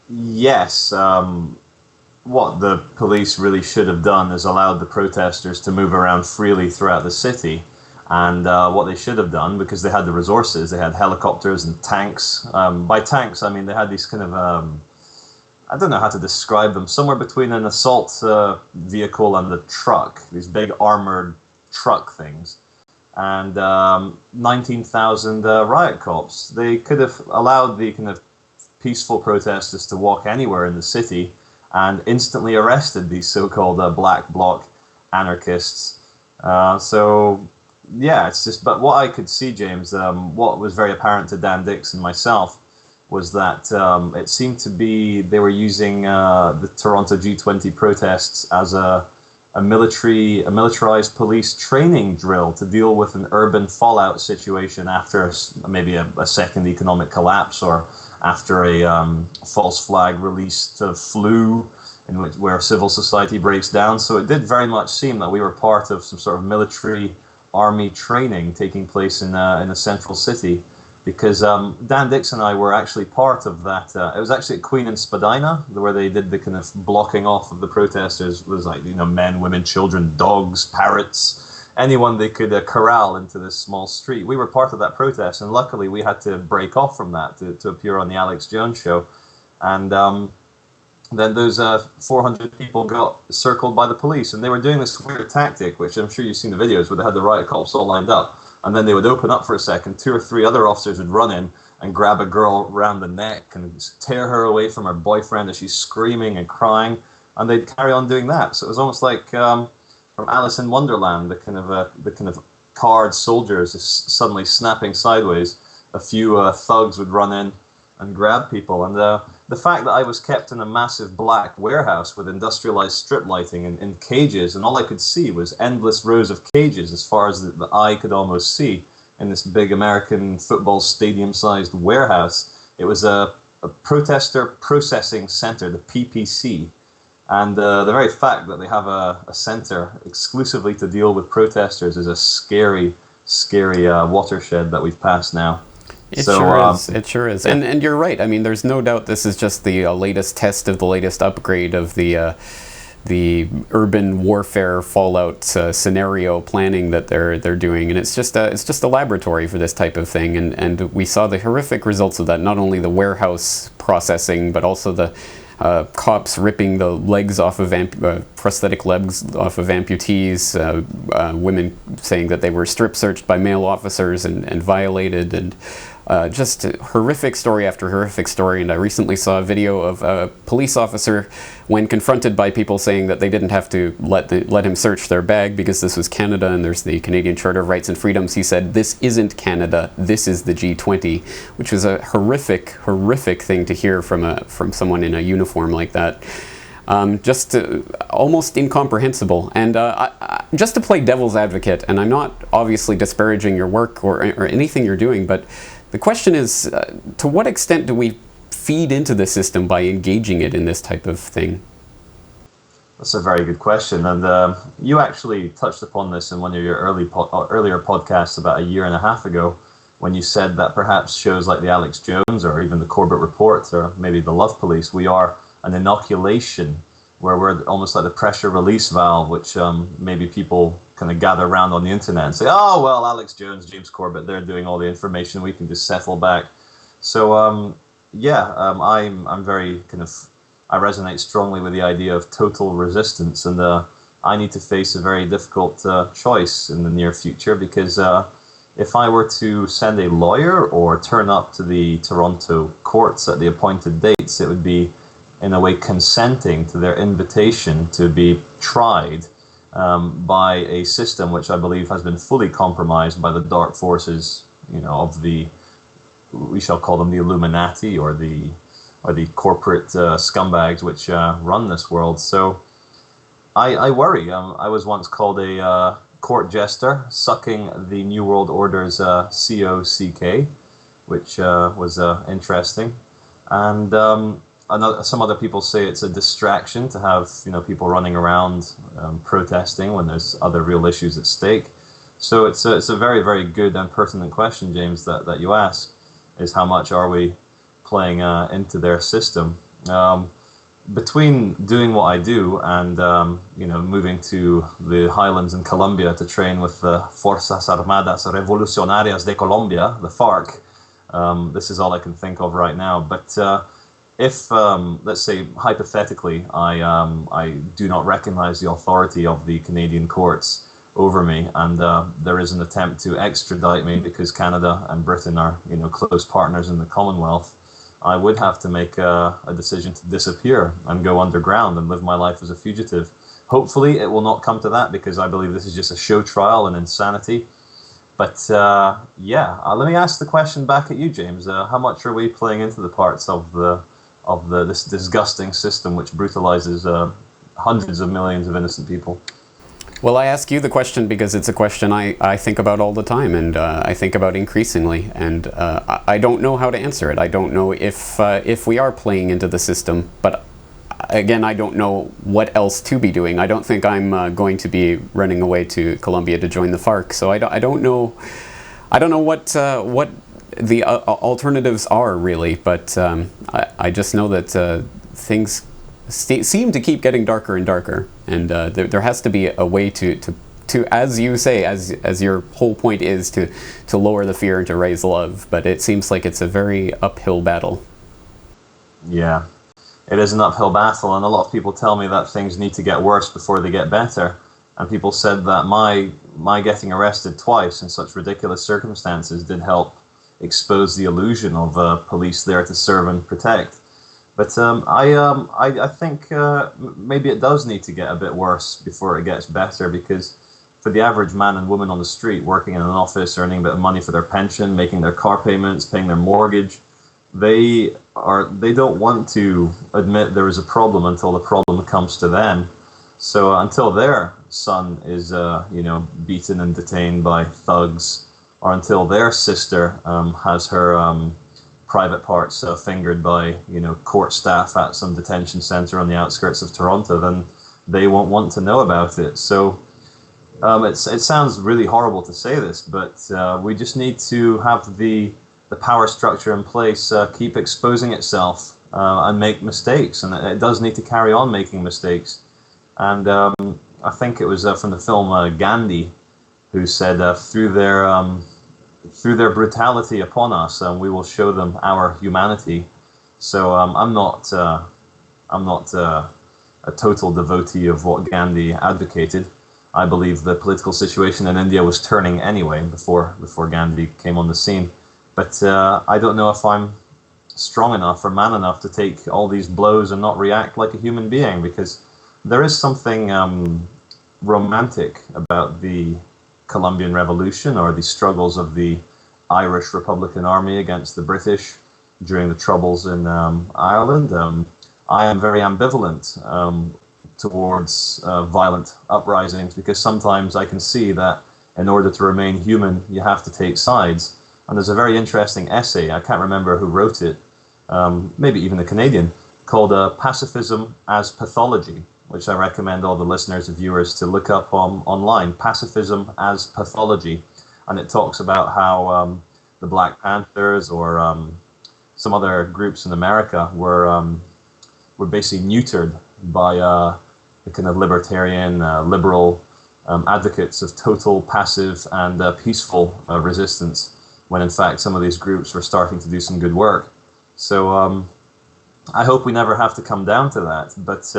Yes. What the police really should have done is allowed the protesters to move around freely throughout the city. And what they should have done, because they had the resources, they had helicopters and tanks. By tanks, I mean they had these kind of, I don't know how to describe them, somewhere between an assault vehicle and a truck, these big armored truck things. And 19,000 riot cops. They could have allowed the kind of peaceful protesters to walk anywhere in the city and instantly arrested these so-called black bloc anarchists. So, yeah, it's just. But what I could see, James, what was very apparent to Dan Dix and myself was that it seemed to be they were using the Toronto G20 protests as a militarized police training drill to deal with an urban fallout situation after maybe a second economic collapse, or after a false flag released flu where civil society breaks down. So it did very much seem that we were part of some sort of military army training taking place in a central city, because Dan Dix and I were actually part of that. It was actually at Queen and Spadina, where they did the kind of blocking off of the protesters. It was like, men, women, children, dogs, parrots, anyone they could corral into this small street. We were part of that protest, and luckily we had to break off from that to appear on the Alex Jones show. And then those 400 people got circled by the police, and they were doing this weird tactic, which I'm sure you've seen the videos, where they had the riot cops all lined up, and then they would open up for a second, 2 or 3 other officers would run in and grab a girl around the neck and tear her away from her boyfriend as she's screaming and crying, and they'd carry on doing that. So it was almost like from Alice in Wonderland, the kind of card soldiers just suddenly snapping sideways. A few thugs would run in and grab people, and the fact that I was kept in a massive black warehouse with industrialized strip lighting in cages, and all I could see was endless rows of cages as far as the eye could almost see in this big American football stadium-sized warehouse. It was a protester processing center, the PPC, and the very fact that they have a center exclusively to deal with protesters is a scary, scary watershed that we've passed now. It sure is. It sure is. And you're right. I mean, there's no doubt this is just the latest test of the latest upgrade of the urban warfare fallout scenario planning that they're doing, and it's just a laboratory for this type of thing. And we saw the horrific results of that. Not only the warehouse processing, but also the cops ripping the legs off of prosthetic legs off of amputees, women saying that they were strip searched by male officers and violated, and just horrific story after horrific story. And I recently saw a video of a police officer when confronted by people saying that they didn't have to let him search their bag because this was Canada and there's the Canadian Charter of Rights and Freedoms. He said, "This isn't Canada, this is the G20," which was a horrific thing to hear from someone in a uniform like that. Almost incomprehensible. And just to play devil's advocate, and I'm not obviously disparaging your work or anything you're doing, but the question is, to what extent do we feed into the system by engaging it in this type of thing? That's a very good question, and you actually touched upon this in one of your earlier podcasts about a year and a half ago, when you said that perhaps shows like the Alex Jones or even the Corbett Report or maybe the Love Police, we are an inoculation, where we're almost like the pressure release valve, which maybe people kind of gather around on the internet and say, "Oh well, Alex Jones, James Corbett, they're doing all the information. We can just settle back." So I'm very I resonate strongly with the idea of total resistance, and I need to face a very difficult choice in the near future, because if I were to send a lawyer or turn up to the Toronto courts at the appointed dates, it would be in a way consenting to their invitation to be tried by a system which I believe has been fully compromised by the dark forces, of we shall call them the Illuminati, or the corporate scumbags which run this world. So I worry. I was once called a court jester, sucking the New World Order's COCK, which was interesting. And some other people say it's a distraction to have people running around protesting when there's other real issues at stake. So it's a very, very good and pertinent question, James, that you ask, is how much are we playing into their system? Between doing what I do and moving to the highlands in Colombia to train with the Fuerzas Armadas Revolucionarias de Colombia, the FARC, this is all I can think of right now. But if, let's say, hypothetically, I do not recognize the authority of the Canadian courts over me, and there is an attempt to extradite me because Canada and Britain are, close partners in the Commonwealth, I would have to make a decision to disappear and go underground and live my life as a fugitive. Hopefully, it will not come to that because I believe this is just a show trial and insanity. But let me ask the question back at you, James. How much are we playing into the parts of this disgusting system which brutalizes hundreds of millions of innocent people? Well, I ask you the question because it's a question I think about all the time, and I think about increasingly, and I don't know how to answer it. I don't know if we are playing into the system, but again, I don't know what else to be doing. I don't think I'm going to be running away to Colombia to join the FARC, so I don't know what the alternatives are really, but I just know that things seem to keep getting darker and darker, and there has to be a way to as you say, as your whole point is to lower the fear and to raise love, but it seems like it's a very uphill battle. Yeah, it is an uphill battle, and a lot of people tell me that things need to get worse before they get better, and people said that my getting arrested twice in such ridiculous circumstances did help expose the illusion of police there to serve and protect. But I think maybe it does need to get a bit worse before it gets better, because for the average man and woman on the street working in an office, earning a bit of money for their pension, making their car payments, paying their mortgage, they don't want to admit there is a problem until the problem comes to them. So until their son is beaten and detained by thugs, or until their sister has her private parts fingered by court staff at some detention center on the outskirts of Toronto, then they won't want to know about it. So it sounds really horrible to say this, but we just need to have the power structure in place keep exposing itself and make mistakes, and it does need to carry on making mistakes. And I think it was from the film Gandhi, who said through their brutality upon us, we will show them our humanity. So I'm not a total devotee of what Gandhi advocated. I believe the political situation in India was turning anyway before Gandhi came on the scene. But I don't know if I'm strong enough or man enough to take all these blows and not react like a human being, because there is something romantic about the Colombian Revolution, or the struggles of the Irish Republican Army against the British during the Troubles in Ireland. I am very ambivalent towards violent uprisings, because sometimes I can see that in order to remain human, you have to take sides. And there's a very interesting essay, I can't remember who wrote it, maybe even a Canadian, called Pacifism as Pathology, which I recommend all the listeners and viewers to look up online, Pacifism as Pathology. And it talks about how the Black Panthers or some other groups in America were basically neutered by the kind of libertarian, liberal advocates of total passive and peaceful resistance, when in fact some of these groups were starting to do some good work. So I hope we never have to come down to that. But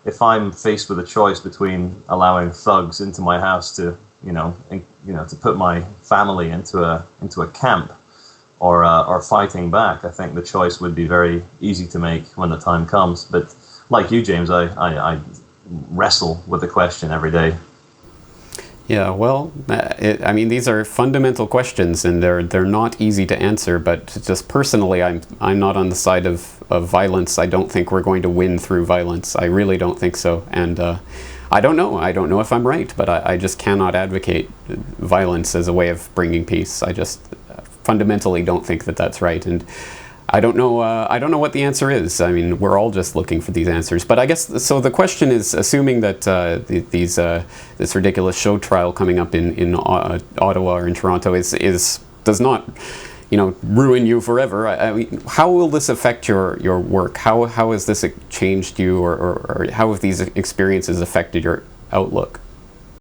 if I'm faced with a choice between allowing thugs into my house to to put my family into a camp, or fighting back, I think the choice would be very easy to make when the time comes. But like you, James, I wrestle with the question every day. Yeah, well, these are fundamental questions, and they're not easy to answer. But just personally, I'm not on the side of violence. I don't think we're going to win through violence. I really don't think so. And I don't know if I'm right, but I just cannot advocate violence as a way of bringing peace. I just fundamentally don't think that that's right. And I don't know what the answer is. I mean, we're all just looking for these answers. But I guess, so the question is, assuming that this ridiculous show trial coming up in Ottawa or in Toronto does not, ruin you forever. I mean, how will this affect your work? How has this changed you, or how have these experiences affected your outlook?